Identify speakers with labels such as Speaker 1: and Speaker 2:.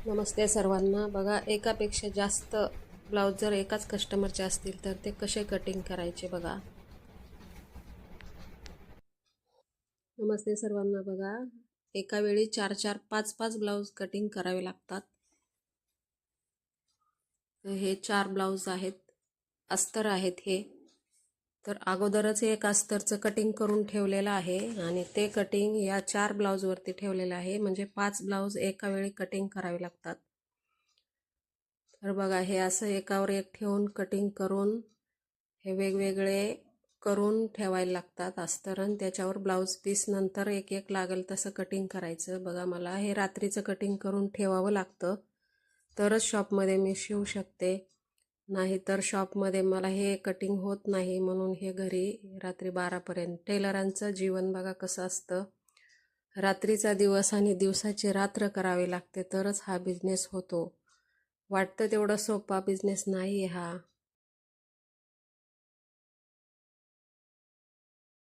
Speaker 1: नमस्ते सर्वांना. बघा, एकापेक्षा जास्त ब्लाऊज जर एकाच कस्टमरचे असतील तर ते कसे कटिंग करायचे बघा. नमस्ते सर्वांना. बघा, एका वेळी 4-4, 5-5 ब्लाऊज कटिंग करावे लागतात. तर हे 4 ब्लाऊज आहेत, अस्तर आहेत हे. तर अगोदरच एक अस्तरचं कटिंग करून ठेवलेलं आहे आणि ते कटिंग या 4 ब्लाऊजवरती ठेवलेलं आहे. म्हणजे 5 ब्लाऊज एका वेळी कटिंग करावे लागतात. तर बघा, हे असं एकावर एक ठेवून कटिंग करून हे वेगवेगळे करून ठेवायला लागतात अस्तर, आणि त्याच्यावर ब्लाऊज पीस नंतर एक एक लागेल तसं कटिंग करायचं. बघा, मला हे रात्रीचं कटिंग करून ठेवावं लागतं, तरच शॉपमध्ये मी शिवू शकते. नाहीतर शॉपमध्ये मला हे कटिंग होत नाही, म्हणून हे घरी रात्री 12पर्यंत. टेलरांचं जीवन बघा कसं असतं. रात्रीचा दिवस आणि दिवसाची रात्र करावी लागते, तरच हा बिझनेस होतो. वाटतं तेवढा सोपा बिझनेस नाही हा.